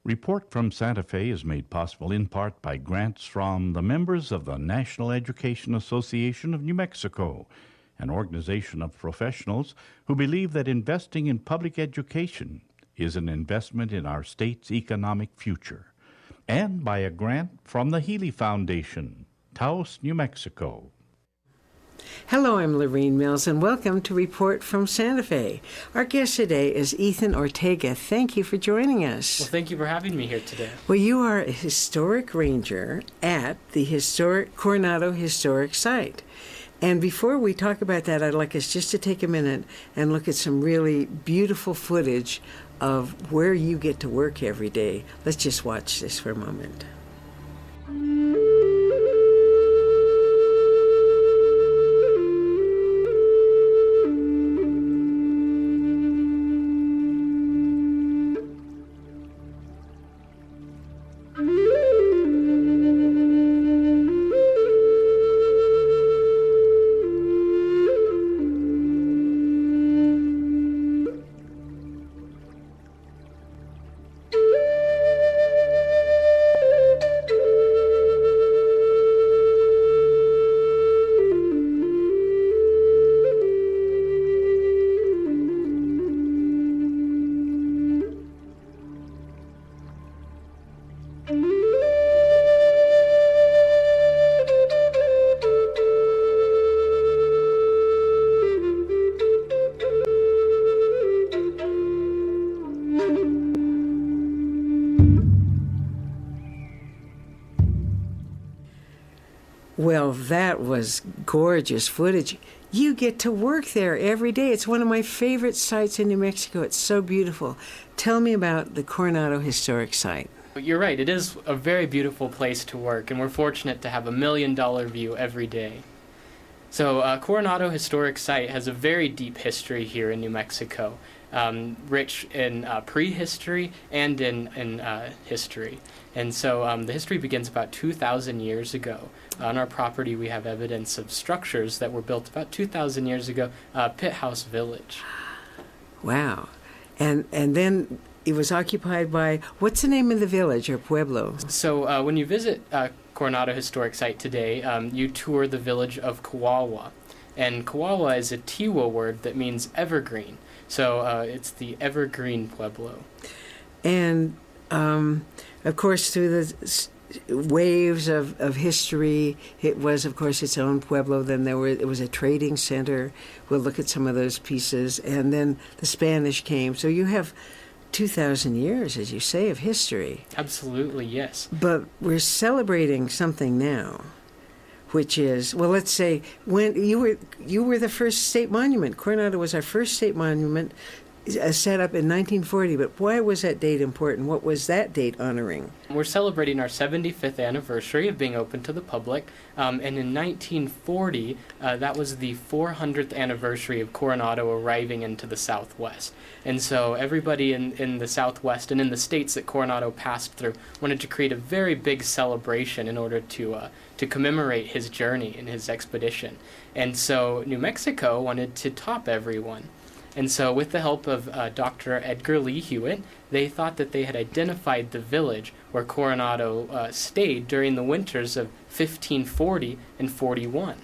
Report from Santa Fe is made possible in part by grants from the members of the National Education Association of New Mexico, an organization of professionals who believe that investing in public education is an investment in our state's economic future, and by a grant from the Healy Foundation, Taos, New Mexico. Hello, I'm Lorene Mills, and welcome to Report from Santa Fe. Our guest today is Ethan Ortega. Thank you for joining us. Well, thank you for having me here today. Well, you are a historic ranger at the historic Coronado Historic Site. And before we talk about that, I'd like us just to take a minute and look at some really beautiful footage of where you get to work every day. Let's just watch this for a moment. Well, that was gorgeous footage. You get to work there every day. It's one of my favorite sites in New Mexico. It's so beautiful. Tell me about the Coronado Historic Site. You're right, it is a very beautiful place to work, and we're fortunate to have a $1 million view every day. So Coronado Historic Site has a very deep history here in New Mexico, rich in prehistory and in history. And so the history begins about 2,000 years ago. On our property, we have evidence of structures that were built about 2,000 years ago, Pit House Village. Wow. And then it was occupied by, what's the name of the village or pueblo? So when you visit Coronado Historic Site today, you tour the village of Kuaua. And Kuaua is a Tiwa word that means evergreen. So it's the Evergreen Pueblo. And, of course, through the waves of history, it was, of course, its own pueblo. Then it was a trading center. We'll look at some of those pieces. And then the Spanish came. So you have 2,000 years, as you say, of history. Absolutely, yes. But we're celebrating something now, which is, well, let's say, when you were the first state monument. Coronado was our first state monument set up in 1940, but why was that date important? What was that date honoring? We're celebrating our 75th anniversary of being open to the public, and in 1940, that was the 400th anniversary of Coronado arriving into the Southwest. And so everybody in the Southwest and in the states that Coronado passed through wanted to create a very big celebration in order to commemorate his journey and his expedition. And so New Mexico wanted to top everyone. And so with the help of Dr. Edgar Lee Hewitt, they thought that they had identified the village where Coronado stayed during the winters of 1540 and 41.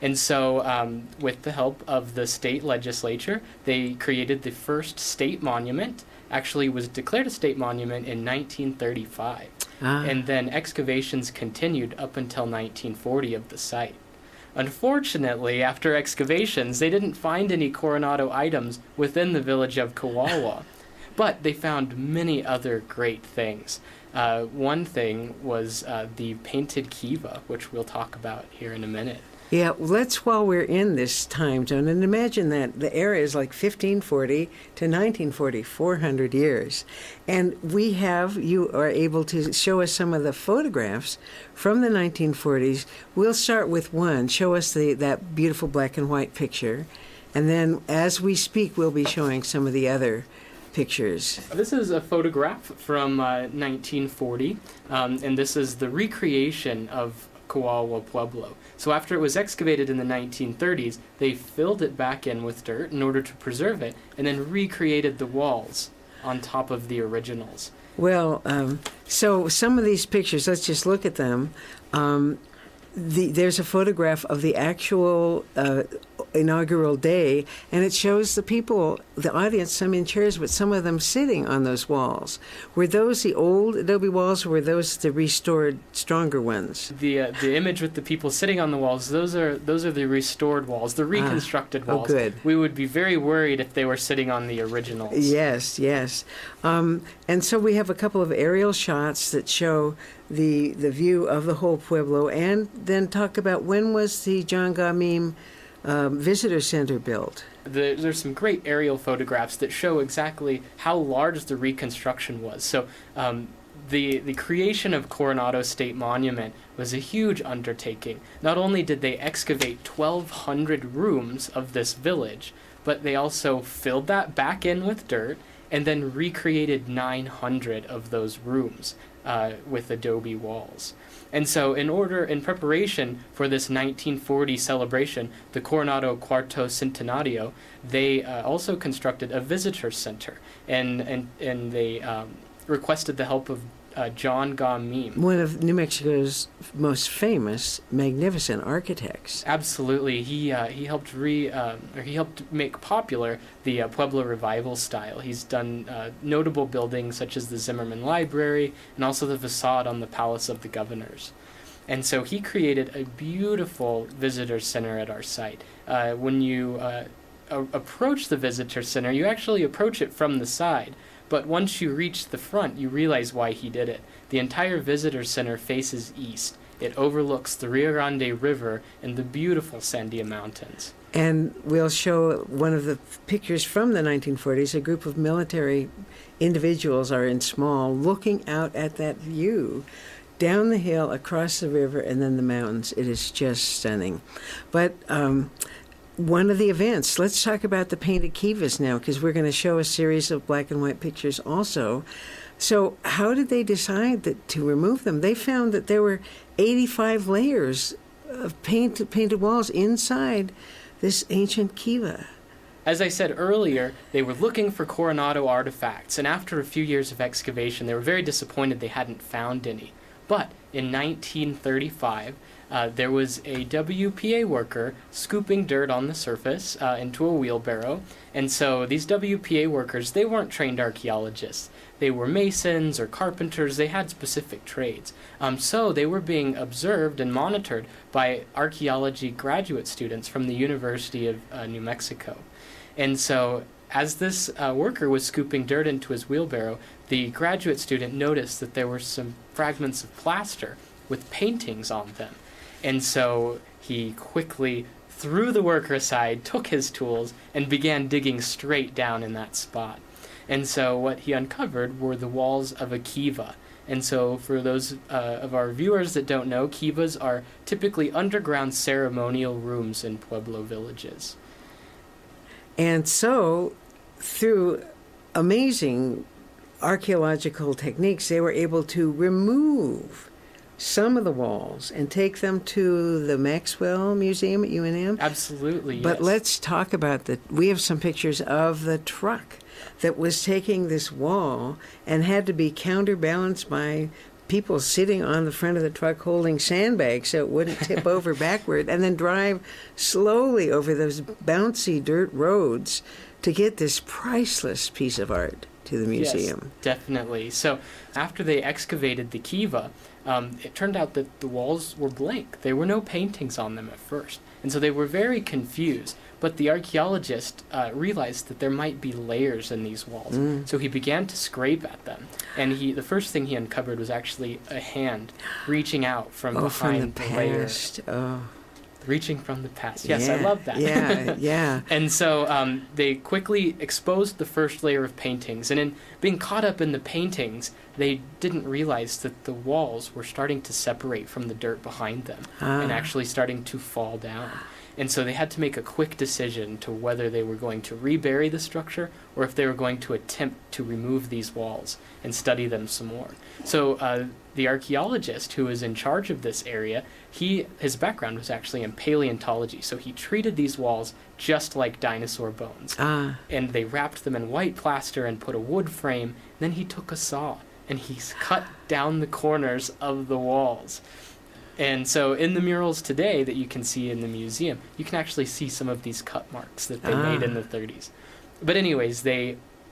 And so with the help of the state legislature, they created the first state monument. Actually was declared a state monument in 1935. And then excavations continued up until 1940 of the site. Unfortunately, after excavations, they didn't find any Coronado items within the village of Kuaua, but they found many other great things. One thing was the painted kiva, which we'll talk about here in a minute. Yeah, let's, while we're in this time zone, and imagine that the era is like 1540 to 1940, 400 years. And you are able to show us some of the photographs from the 1940s. We'll start with one. Show us that beautiful black and white picture. And then as we speak, we'll be showing some of the other pictures. This is a photograph from 1940, and this is the recreation of Kuaua Pueblo. So after it was excavated in the 1930s, they filled it back in with dirt in order to preserve it, and then recreated the walls on top of the originals. Well, so some of these pictures, let's just look at them. There's a photograph of the actual inaugural day, and it shows the people, the audience, some in chairs, but some of them sitting on those walls. Were those the old adobe walls, or were those the restored, stronger ones? The image with the people sitting on the walls, those are the restored walls, the reconstructed walls. Oh, good. We would be very worried if they were sitting on the originals. Yes, yes. And so we have a couple of aerial shots that show the view of the whole pueblo, and then talk about when was the John Gamim Visitor Center built. There's some great aerial photographs that show exactly how large the reconstruction was. So the creation of Coronado State Monument was a huge undertaking. Not only did they excavate 1,200 rooms of this village, but they also filled that back in with dirt and then recreated 900 of those rooms with adobe walls. And so in preparation for this 1940 celebration, the Coronado Quadricentennial, they also constructed a visitor center, and they requested the help of John Gamim. One of New Mexico's most famous, magnificent architects. Absolutely, he helped he helped make popular the Pueblo Revival style. He's done notable buildings such as the Zimmerman Library and also the facade on the Palace of the Governors. And so he created a beautiful visitor center at our site. When you approach the visitor center, you actually approach it from the side. But once you reach the front, you realize why he did it. The entire visitor center faces east. It overlooks the Rio Grande River and the beautiful Sandia Mountains. And we'll show one of the pictures from the 1940s. A group of military individuals are in small, looking out at that view, down the hill, across the river, and then the mountains. It is just stunning. But one of the events, let's talk about the painted kivas now, because we're going to show a series of black and white pictures also. So how did they decide to remove them? They found that there were 85 layers of painted walls inside this ancient kiva. As I said earlier, they were looking for Coronado artifacts, and after a few years of excavation, they were very disappointed they hadn't found any. But in 1935, there was a WPA worker scooping dirt on the surface into a wheelbarrow. And so these WPA workers, they weren't trained archaeologists. They were masons or carpenters. They had specific trades. So they were being observed and monitored by archaeology graduate students from the University of New Mexico. And so as this worker was scooping dirt into his wheelbarrow, the graduate student noticed that there were some fragments of plaster with paintings on them. And so he quickly threw the worker aside, took his tools, and began digging straight down in that spot. And so what he uncovered were the walls of a kiva. And so for those of our viewers that don't know, kivas are typically underground ceremonial rooms in Pueblo villages. And so through amazing archaeological techniques, they were able to remove some of the walls and take them to the Maxwell Museum at UNM. Absolutely, yes. But let's talk about we have some pictures of the truck that was taking this wall and had to be counterbalanced by people sitting on the front of the truck holding sandbags so it wouldn't tip over backward, and then drive slowly over those bouncy dirt roads to get this priceless piece of art to the museum. Yes, definitely. So after they excavated the kiva, it turned out that the walls were blank. There were no paintings on them at first. And so they were very confused. But the archaeologist realized that there might be layers in these walls. So he began to scrape at them. And the first thing he uncovered was actually a hand reaching out from behind the layer. Reaching from the past. Yes, I love that. Yeah. And so they quickly exposed the first layer of paintings. And in being caught up in the paintings, they didn't realize that the walls were starting to separate from the dirt behind them and actually starting to fall down. And so they had to make a quick decision to whether they were going to rebury the structure or if they were going to attempt to remove these walls and study them some more. So the archaeologist who was in charge of this area, his background was actually in paleontology. So he treated these walls just like dinosaur bones. And they wrapped them in white plaster and put a wood frame. Then he took a saw and he's cut down the corners of the walls. And so in the murals today that you can see in the museum, you can actually see some of these cut marks that they made in the 30s. But anyways,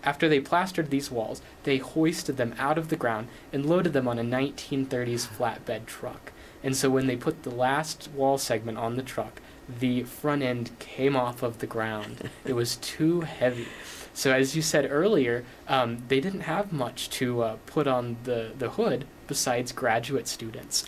after they plastered these walls, they hoisted them out of the ground and loaded them on a 1930s flatbed truck. And so when they put the last wall segment on the truck, the front end came off of the ground. It was too heavy. So as you said earlier, they didn't have much to put on the hood besides graduate students.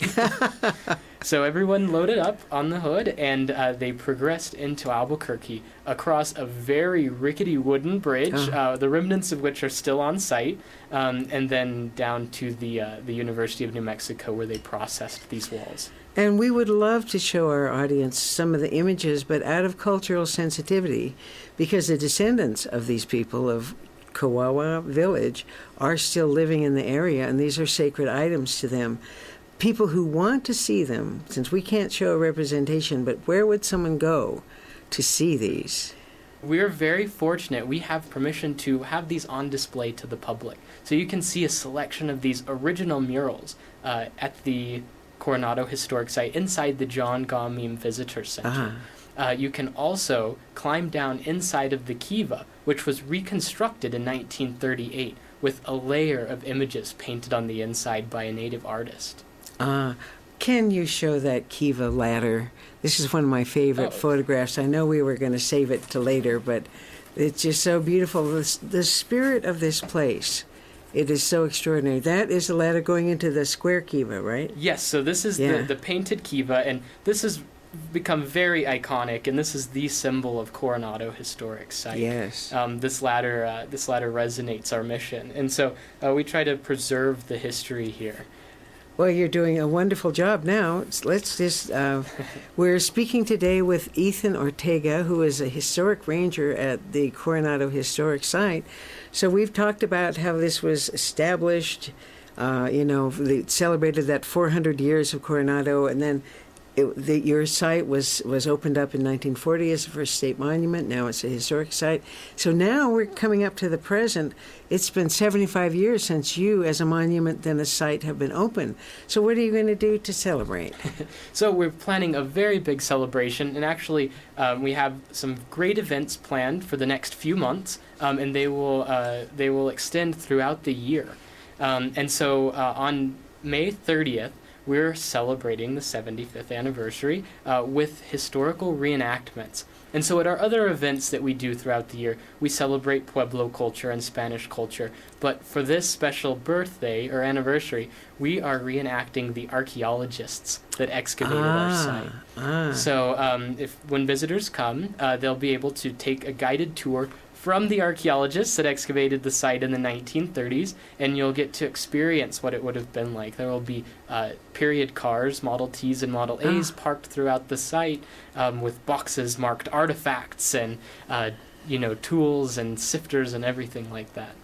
So everyone loaded up on the hood, and they progressed into Albuquerque across a very rickety wooden bridge, the remnants of which are still on site, and then down to the University of New Mexico, where they processed these walls. And we would love to show our audience some of the images, but out of cultural sensitivity, because the descendants of these people of Kuaua Village are still living in the area, and these are sacred items to them. People who want to see them, since we can't show a representation, but where would someone go to see these? We're very fortunate. We have permission to have these on display to the public. So you can see a selection of these original murals at the Coronado Historic Site inside the John Gaumeme Visitor Center. You can also climb down inside of the kiva, which was reconstructed in 1938 with a layer of images painted on the inside by a native artist. Can you show that kiva ladder? This is one of my favorite photographs. I know we were going to save it to later, but it's just so beautiful. The spirit of this place, it is so extraordinary. That is the ladder going into the square kiva, right? Yes, so this is the painted kiva, and this has become very iconic, and this is the symbol of Coronado Historic Site. Yes. This ladder resonates our mission, and so we try to preserve the history here. Well, you're doing a wonderful job now. Let's just, we're speaking today with Ethan Ortega, who is a historic ranger at the Coronado Historic Site. So we've talked about how this was established, they celebrated that 400 years of Coronado, and then your site was opened up in 1940 as the first state monument. Now it's a historic site. So now we're coming up to the present. It's been 75 years since you, as a monument and a site, have been open. So what are you going to do to celebrate? So we're planning a very big celebration, and actually we have some great events planned for the next few months, and they will extend throughout the year. And so on May 30th, we're celebrating the 75th anniversary with historical reenactments. And so at our other events that we do throughout the year, we celebrate Pueblo culture and Spanish culture. But for this special birthday or anniversary, we are reenacting the archaeologists that excavated our site. So when visitors come, they'll be able to take a guided tour from the archaeologists that excavated the site in the 1930s, and you'll get to experience what it would have been like. There will be period cars, Model Ts and Model As, parked throughout the site with boxes marked artifacts and tools and sifters and everything like that.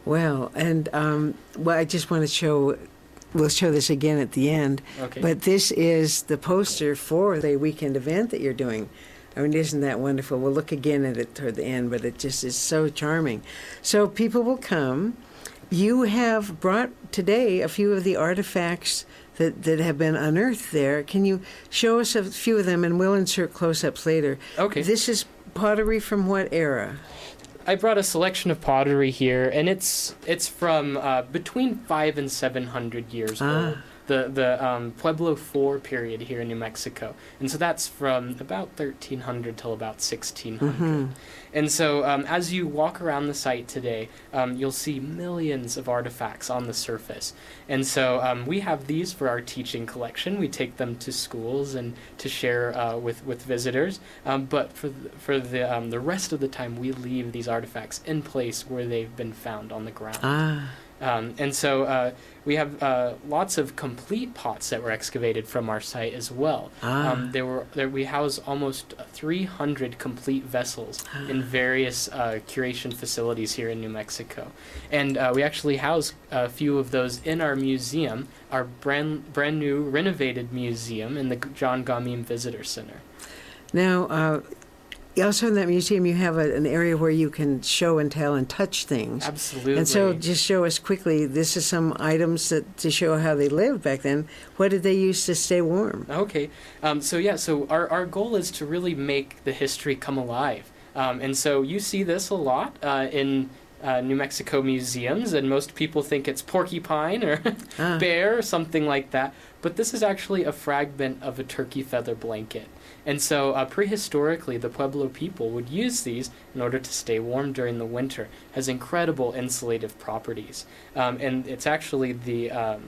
Well, and I just want to show. We'll show this again at the end. Okay. But this is the poster for the weekend event that you're doing. I mean, isn't that wonderful? We'll look again at it toward the end, but it just is so charming. So people will come. You have brought today a few of the artifacts that have been unearthed there. Can you show us a few of them, and we'll insert close-ups later. Okay. This is pottery from what era? I brought a selection of pottery here, and it's from between 500 and 700 years old. The Pueblo IV period here in New Mexico. And so that's from about 1300 till about 1600. And so as you walk around the site today, you'll see millions of artifacts on the surface. And so we have these for our teaching collection. We take them to schools and to share with visitors. But for the rest of the time, we leave these artifacts in place where they've been found on the ground. And so we have lots of complete pots that were excavated from our site as well. We house almost 300 complete vessels in various curation facilities here in New Mexico. And we actually house a few of those in our museum, our brand new renovated museum in the John Gaumeme Visitor Center. Now, also in that museum, you have an area where you can show and tell and touch things. Absolutely. And so just show us quickly, this is some items to show how they lived back then. What did they use to stay warm? Okay. So our goal is to really make the history come alive. And so you see this a lot in New Mexico museums, and most people think it's porcupine or bear or something like that. But this is actually a fragment of a turkey feather blanket. And so prehistorically, the Pueblo people would use these in order to stay warm during the winter. It has incredible insulative properties. And it's actually the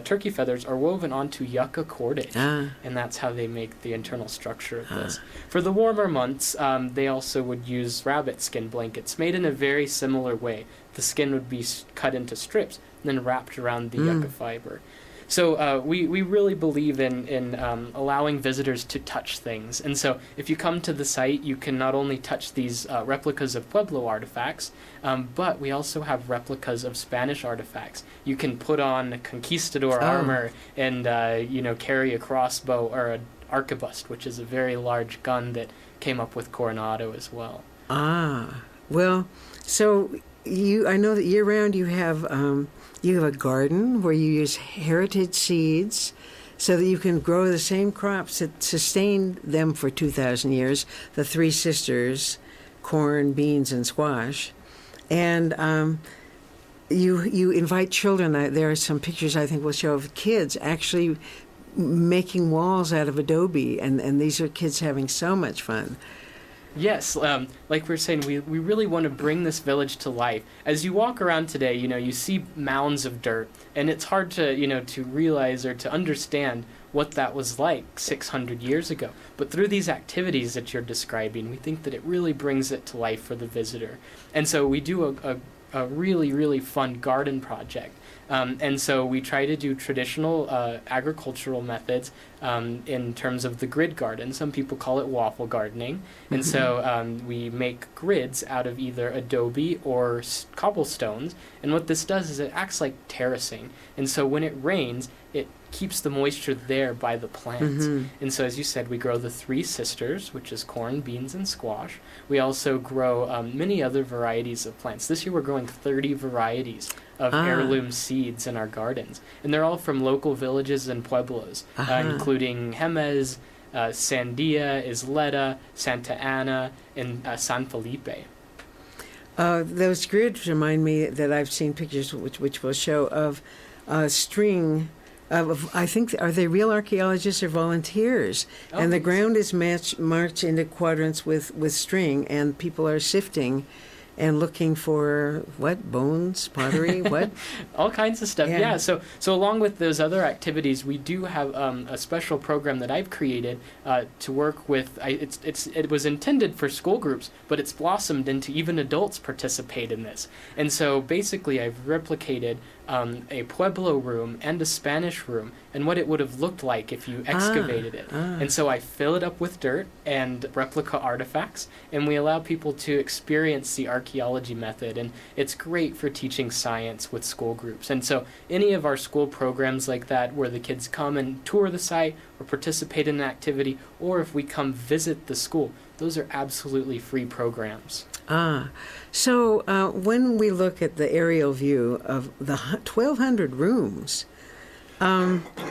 turkey feathers are woven onto yucca cordage, and that's how they make the internal structure of this. For the warmer months, they also would use rabbit skin blankets made in a very similar way. The skin would be cut into strips and then wrapped around the yucca fiber. So we really believe in allowing visitors to touch things. And so if you come to the site, you can not only touch these replicas of Pueblo artifacts, but we also have replicas of Spanish artifacts. You can put on conquistador armor and carry a crossbow or an arquebust, which is a very large gun that came up with Coronado as well. Well, so I know that year-round you have a garden where you use heritage seeds so that you can grow the same crops that sustained them for 2,000 years, the three sisters, corn, beans, and squash. And you invite children. There are some pictures I think we'll show of kids actually making walls out of adobe, and these are kids having so much fun. Yes, like we were saying, we really want to bring this village to life. As you walk around today, you see mounds of dirt, and it's hard to realize or to understand what that was like 600 years ago. But through these activities that you're describing, we think that it really brings it to life for the visitor. And so we do a really, really fun garden project. And so we try to do traditional agricultural methods in terms of the grid garden. Some people call it waffle gardening. And so we make grids out of either adobe or cobblestones. And what this does is it acts like terracing. And so when it rains, it keeps the moisture there by the plants. And so as you said, we grow the three sisters, which is corn, beans, and squash. We also grow many other varieties of plants. This year we're growing 30 varieties of heirloom seeds in our gardens. And they're all from local villages and pueblos, including Jemez, Sandia, Isleta, Santa Ana, and San Felipe. Those grids remind me that I've seen pictures which will show of string. I think, are they real archaeologists or volunteers? And the ground is marched into quadrants with string, and people are sifting and looking for, what, bones, pottery, what? All kinds of stuff, yeah. So along with those other activities, we do have a special program that I've created to work with. It was intended for school groups, but it's blossomed into even adults participate in this. And so basically I've replicated a Pueblo room and a Spanish room and what it would have looked like if you excavated it. And so I fill it up with dirt and replica artifacts, and we allow people to experience the archaeology method, and it's great for teaching science with school groups. And so any of our school programs like that where the kids come and tour the site or participate in an activity, or if we come visit the school, those are absolutely free programs. So when we look at the aerial view of the 1,200 rooms,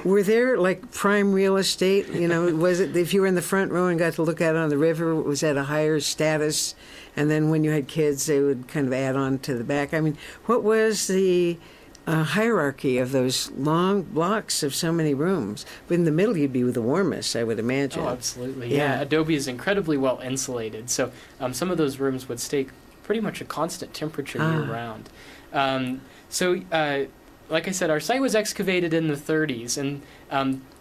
were there like prime real estate? Was it, if you were in the front row and got to look out on the river, was that a higher status? And then when you had kids, they would kind of add on to the back. I mean, what was the hierarchy of those long blocks of so many rooms? But in the middle, you'd be the warmest, I would imagine. Oh, absolutely. Yeah. Adobe is incredibly well insulated. So some of those rooms would stay pretty much a constant temperature year-round. Like I said, our site was excavated in the 30s, and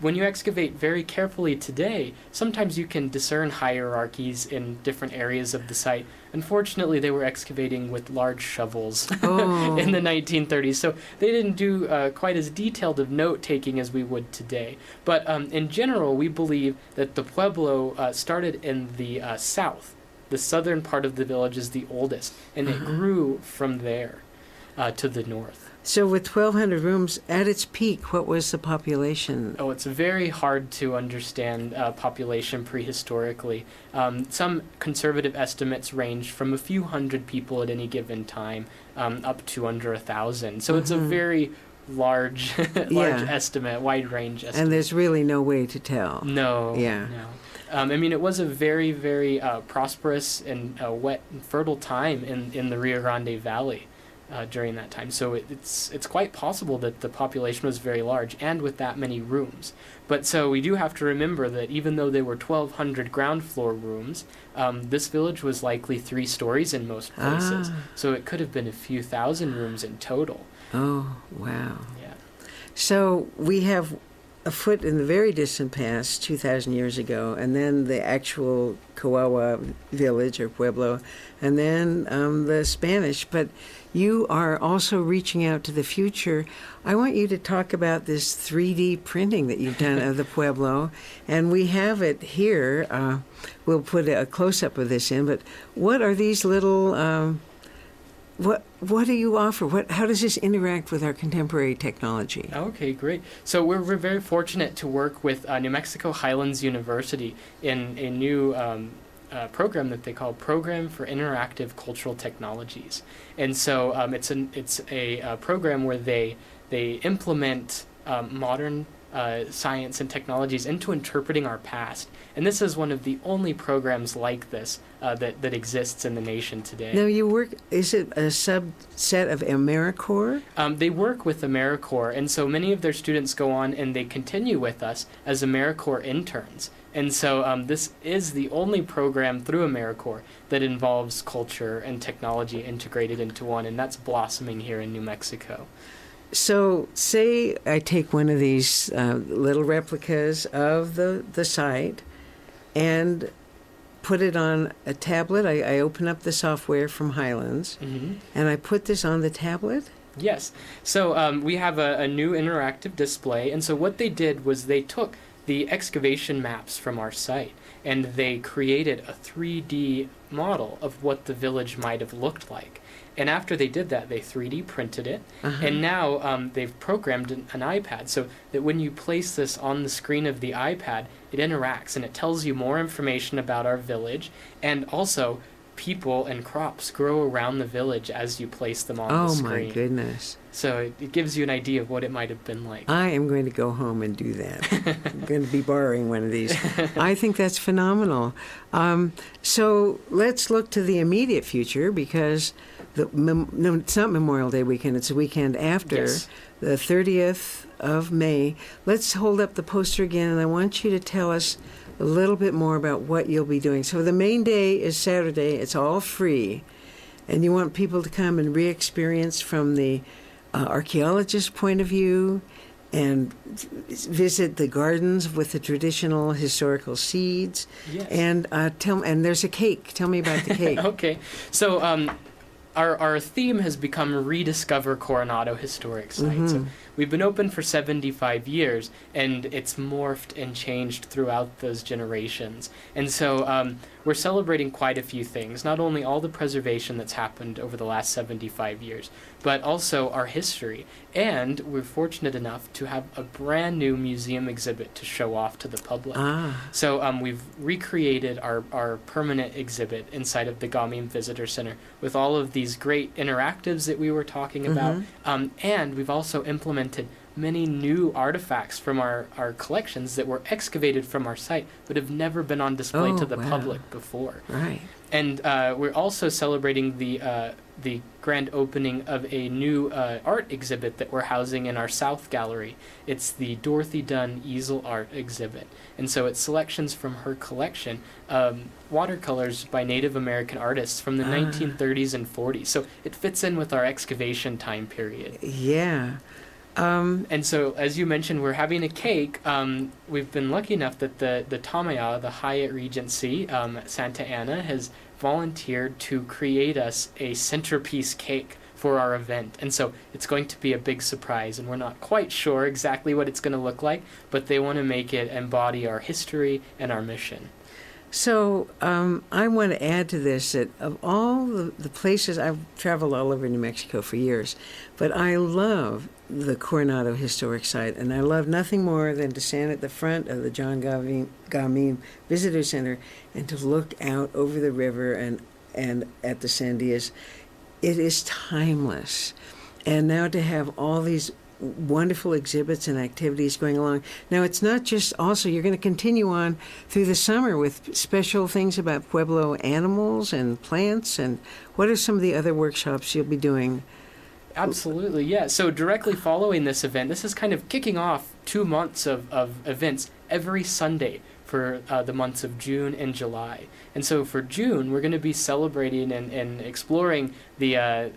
when you excavate very carefully today, sometimes you can discern hierarchies in different areas of the site. Unfortunately, they were excavating with large shovels in the 1930s, so they didn't do quite as detailed of note-taking as we would today. But in general, we believe that the Pueblo started in the south. The southern part of the village is the oldest, and it grew from there to the north. So with 1,200 rooms, at its peak, what was the population? Oh, it's very hard to understand population prehistorically. Some conservative estimates range from a few hundred people at any given time up to under 1,000. So it's a very large estimate, wide range estimate. And there's really no way to tell. No. Yeah. No. I mean, it was a very, very prosperous and wet and fertile time in the Rio Grande Valley during that time. So it's quite possible that the population was very large and with that many rooms. But so we do have to remember that even though there were 1,200 ground floor rooms, this village was likely 3 stories in most places. So it could have been a few thousand rooms in total. Oh, wow. Yeah. So we have a foot in the very distant past, 2,000 years ago, and then the actual Kuaua village or Pueblo, and then the Spanish. But you are also reaching out to the future. I want you to talk about this 3D printing that you've done of the Pueblo, and we have it here. We'll put a close-up of this in, but what are these little... What do you offer? How does this interact with our contemporary technology? Okay, great. So we're very fortunate to work with New Mexico Highlands University in a new program that they call Program for Interactive Cultural Technologies. And so it's a program where they implement modern science and technologies into interpreting our past. And this is one of the only programs like this that exists in the nation today. Now is it a subset of AmeriCorps? They work with AmeriCorps, and so many of their students go on and they continue with us as AmeriCorps interns. And so this is the only program through AmeriCorps that involves culture and technology integrated into one, and that's blossoming here in New Mexico. So say I take one of these little replicas of the site and put it on a tablet. I open up the software from Highlands, and I put this on the tablet? Yes. So we have a new interactive display, and so what they did was they took the excavation maps from our site, and they created a 3D model of what the village might have looked like. And after they did that, they 3D printed it, and now they've programmed an iPad so that when you place this on the screen of the iPad, it interacts and it tells you more information about our village, and also people and crops grow around the village as you place them on the screen. Oh my goodness. So it gives you an idea of what it might have been like. I am going to go home and do that. I'm going to be borrowing one of these. I think that's phenomenal. So let's look to the immediate future, because it's not Memorial Day weekend, it's the weekend after, Yes. the 30th of May. Let's hold up the poster again, and I want you to tell us a little bit more about what you'll be doing. So the main day is Saturday. It's all free, and you want people to come and re-experience from the archaeologist's point of view and visit the gardens with the traditional historical seeds. Yes. And and there's a cake. Tell me about the cake. Okay. So our theme has become Rediscover Coronado Historic Sites. So we've been open for 75 years, and it's morphed and changed throughout those generations. And so we're celebrating quite a few things, not only all the preservation that's happened over the last 75 years, but also our history. And we're fortunate enough to have a brand new museum exhibit to show off to the public. So we've recreated our permanent exhibit inside of the Gamim Visitor Center with all of these great interactives that we were talking about. And we've also implemented many new artifacts from our collections that were excavated from our site but have never been on display to the public before. Right. And we're also celebrating the grand opening of a new art exhibit that we're housing in our South Gallery. It's the Dorothy Dunn Easel Art exhibit. And so it's selections from her collection, watercolors by Native American artists from the 1930s and 40s. So it fits in with our excavation time period. Yeah. And so, as you mentioned, we're having a cake. We've been lucky enough that the Tamaya, the Hyatt Regency at Santa Ana, has volunteered to create us a centerpiece cake for our event. And so it's going to be a big surprise, and we're not quite sure exactly what it's going to look like, but they want to make it embody our history and our mission. So I want to add to this that of all the places, I've traveled all over New Mexico for years, but I love the Coronado Historic Site, and I love nothing more than to stand at the front of the John Gamim Visitor Center and to look out over the river and at the Sandias. It is timeless. And now to have all these wonderful exhibits and activities going along. Now, it's not just also, you're going to continue on through the summer with special things about Pueblo animals and plants. And what are some of the other workshops you'll be doing? Absolutely, yeah. So directly following this event, this is kind of kicking off 2 months of events every Sunday for the months of June and July. And so for June, we're going to be celebrating and exploring the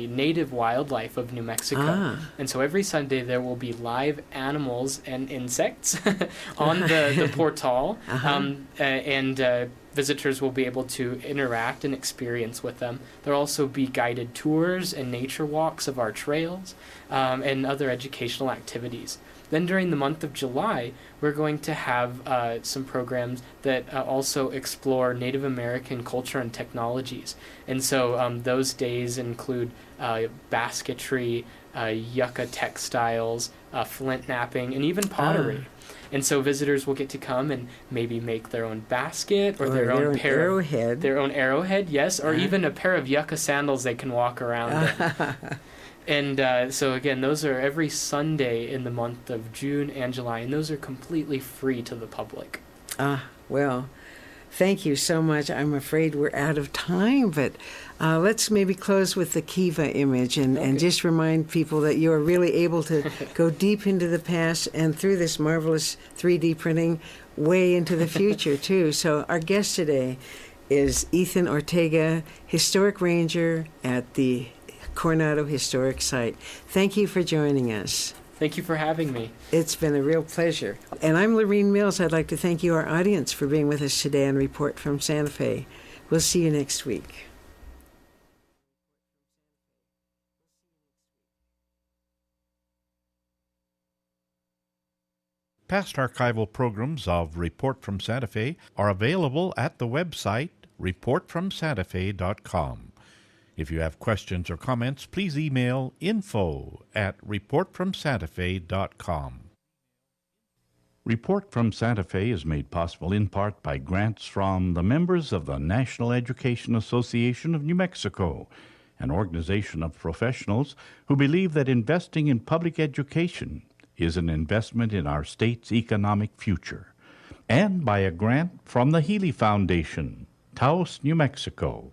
native wildlife of New Mexico. And so every Sunday there will be live animals and insects on the portal, and visitors will be able to interact and experience with them. There'll also be guided tours and nature walks of our trails, and other educational activities. Then during the month of July, we're going to have some programs that also explore Native American culture and technologies. And so those days include basketry, yucca textiles, flint knapping, and even pottery. And so visitors will get to come and maybe make their own basket or their own arrowhead. Their own arrowhead, yes, or even a pair of yucca sandals they can walk around in. And so again, those are every Sunday in the month of June and July, and those are completely free to the public. Well, thank you so much. I'm afraid we're out of time, but let's maybe close with the kiva image and just remind people that you are really able to go deep into the past and through this marvelous 3D printing way into the future, too. So our guest today is Ethan Ortega, Historic Ranger at the Coronado Historic Site. Thank you for joining us. Thank you for having me. It's been a real pleasure. And I'm Lorene Mills. I'd like to thank you, our audience, for being with us today on Report from Santa Fe. We'll see you next week. Past archival programs of Report from Santa Fe are available at the website reportfromsantafe.com. If you have questions or comments, please email info@reportfromsantafe.com. Report from Santa Fe is made possible in part by grants from the members of the National Education Association of New Mexico, an organization of professionals who believe that investing in public education is an investment in our state's economic future, and by a grant from the Healy Foundation, Taos, New Mexico.